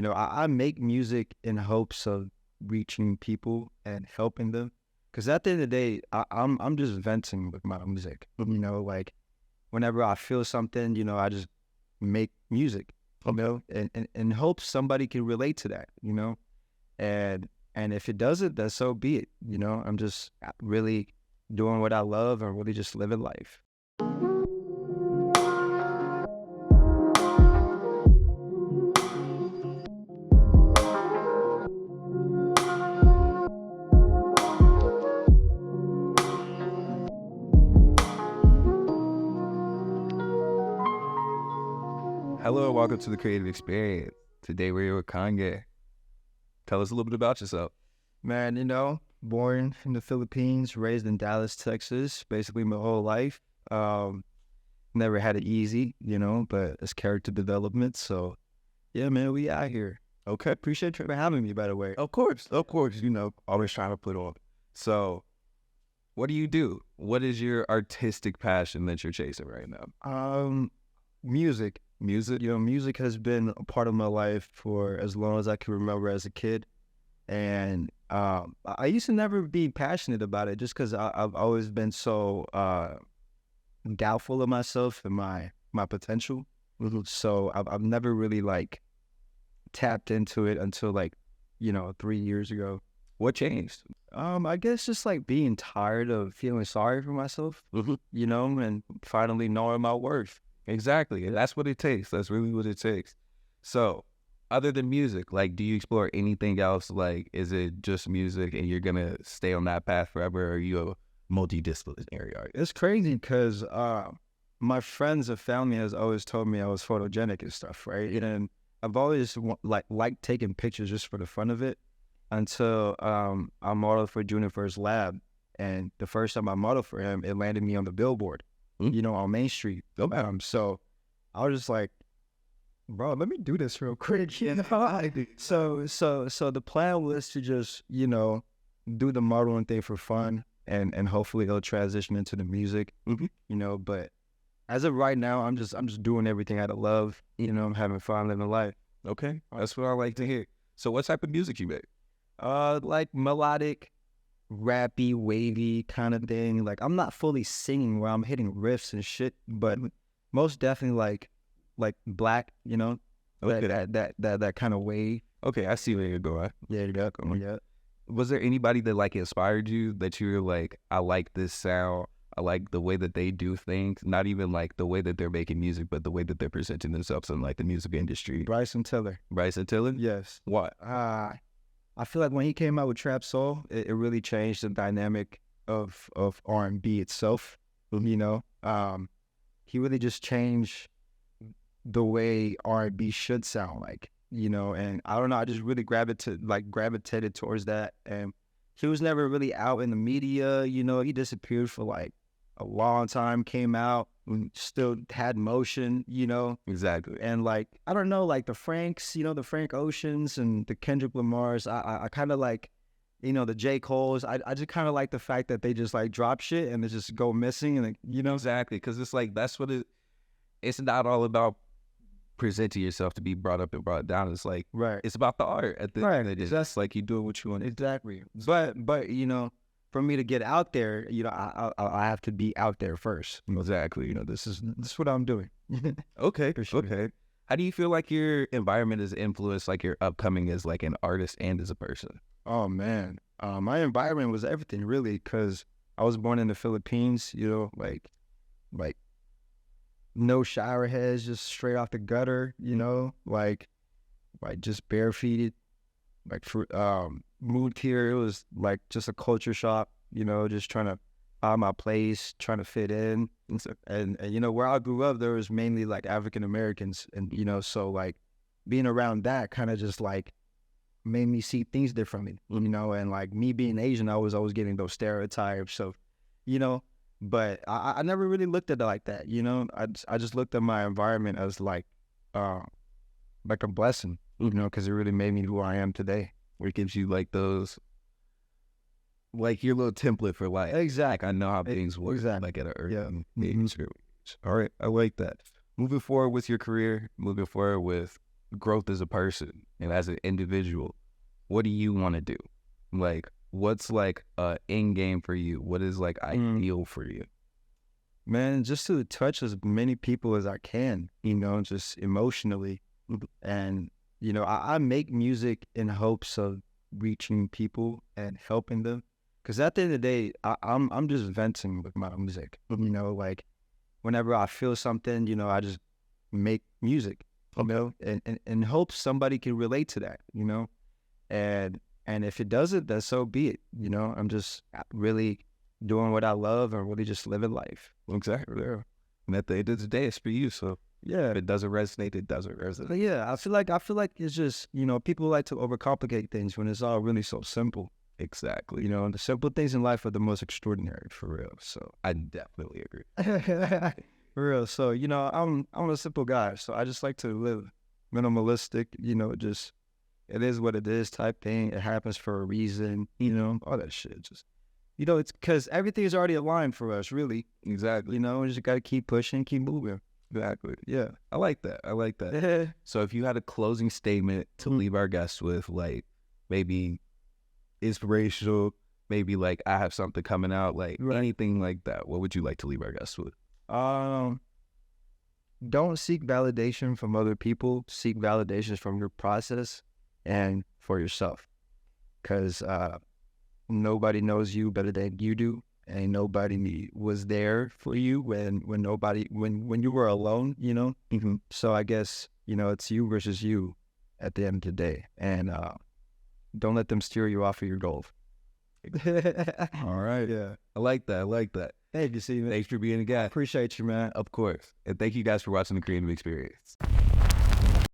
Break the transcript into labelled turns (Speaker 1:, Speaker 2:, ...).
Speaker 1: I make music in hopes of reaching people and helping them. Because at the end of the day, I'm just venting with my music. Like whenever I feel something, I just make music. And in hopes somebody can relate to that. And if it doesn't, then so be it. I'm just really doing what I love and really just living life.
Speaker 2: Hello and welcome to the Creative Experience. Today we're here with Caangay. Tell us a little bit about yourself.
Speaker 1: Man, born in the Philippines, raised in Dallas, Texas, basically my whole life. Never had it easy, but it's character development. So, yeah, man, we out here.
Speaker 2: Okay.
Speaker 1: Appreciate you for having me, by the way.
Speaker 2: Of course. Always trying to put on. So, what do you do? What is your artistic passion that you're chasing right now?
Speaker 1: Music.
Speaker 2: Music?
Speaker 1: Music has been a part of my life for as long as I can remember as a kid. And I used to never be passionate about it just because I've always been so doubtful of myself and my potential. So I've never really tapped into it until 3 years ago.
Speaker 2: What changed?
Speaker 1: I guess just being tired of feeling sorry for myself, and finally knowing my worth.
Speaker 2: Exactly. That's what it takes. That's really what it takes. So, other than music, do you explore anything else? Is it just music and you're going to stay on that path forever? Or are you a multidisciplinary artist?
Speaker 1: It's crazy because my friends and family has always told me I was photogenic and stuff, right? And I've always liked taking pictures just for the fun of it until I modeled for Junior First Lab. And the first time I modeled for him, it landed me on the billboard. On Main Street. So I was just like, bro, let me do this real quick. So the plan was to just, do the modeling thing for fun and hopefully it'll transition into the music. But as of right now, I'm just doing everything out of love. I'm having fun living life.
Speaker 2: Okay. That's what I like to hear. So what type of music you make?
Speaker 1: Melodic, rappy, wavy kind of thing. I'm not fully singing where I'm hitting riffs and shit, but most definitely like black,
Speaker 2: Okay.
Speaker 1: that kind of wave.
Speaker 2: Okay, I see where you're going.
Speaker 1: Yeah.
Speaker 2: Was there anybody that inspired you that you were like, I like this sound, I like the way that they do things, not even the way that they're making music, but the way that they're presenting themselves in the music industry?
Speaker 1: Bryson Tiller.
Speaker 2: Bryson Tiller?
Speaker 1: Yes.
Speaker 2: What?
Speaker 1: I feel like when he came out with Trap Soul, it really changed the dynamic of R&B itself. He really just changed the way R&B should sound like. And I don't know, I just really gravitated towards that. And he was never really out in the media. He disappeared for a long time, came out and still had motion,
Speaker 2: Exactly.
Speaker 1: And I don't know, the Franks, the Frank Oceans and the Kendrick Lamars, I kind of the J. Cole's, I just kind of like the fact that they just drop shit and they just go missing and
Speaker 2: Exactly, because it's that's what it's not all about presenting yourself to be brought up and brought down. It's
Speaker 1: right.
Speaker 2: It's about the art at the end of the day.
Speaker 1: That's
Speaker 2: you doing what you want.
Speaker 1: Exactly. But for me to get out there, I have to be out there first.
Speaker 2: Exactly.
Speaker 1: This is what I'm doing.
Speaker 2: Okay.
Speaker 1: For sure.
Speaker 2: Okay. How do you feel your environment has influenced your upcoming as an artist and as a person?
Speaker 1: Oh man, my environment was everything really, because I was born in the Philippines. Like no shower heads, just straight off the gutter. Just barefooted. Moved here, it was just a culture shock, just trying to find my place, trying to fit in. And where I grew up, there was mainly African Americans. And, so being around that kind of just made me see things differently, and me being Asian, I was always getting those stereotypes. So, but I never really looked at it like that. I just looked at my environment as a blessing, because it really made me who I am today.
Speaker 2: Where it gives you those, your little template for life.
Speaker 1: Exactly.
Speaker 2: I know how things work.
Speaker 1: Exactly.
Speaker 2: At an early
Speaker 1: age.
Speaker 2: All right, I like that. Moving forward with your career, moving forward with growth as a person and as an individual, what do you want to do? Like, what's like a end game for you? What is like ideal for you?
Speaker 1: Man, just to touch as many people as I can, just emotionally. And, I make music in hopes of reaching people and helping them. Because at the end of the day, I'm just venting with my music. Like whenever I feel something, I just make music, and in hopes somebody can relate to that, and if it doesn't, then so be it. I'm just really doing what I love and really just living life.
Speaker 2: Exactly. Yeah. And at the end of the day, it's for you. So
Speaker 1: Yeah.
Speaker 2: if it doesn't resonate, it doesn't resonate.
Speaker 1: But yeah, I feel like it's just, people like to overcomplicate things when it's all really so simple.
Speaker 2: Exactly.
Speaker 1: The simple things in life are the most extraordinary, for real. So
Speaker 2: I definitely agree.
Speaker 1: for real. So, I'm a simple guy. So I just like to live minimalistic, just it is what it is type thing. It happens for a reason, all that shit. Just, it's because everything is already aligned for us, really.
Speaker 2: Exactly.
Speaker 1: We just got to keep pushing, keep moving.
Speaker 2: Exactly.
Speaker 1: Yeah.
Speaker 2: I like that. I like that. So if you had a closing statement to leave our guests with, like maybe inspirational, maybe like I have something coming out, like anything like that, what would you like to leave our guests with?
Speaker 1: Don't seek validation from other people. Seek validations from your process and for yourself. Because nobody knows you better than you do. And nobody was there for you when you were alone, So I guess, it's you versus you at the end of the day. And don't let them steer you off of your goal.
Speaker 2: All right.
Speaker 1: Yeah.
Speaker 2: I like that. I like that.
Speaker 1: Thank you, Steven.
Speaker 2: Thanks for being a guy.
Speaker 1: Appreciate you, man.
Speaker 2: Of course. And thank you guys for watching The Creative Experience.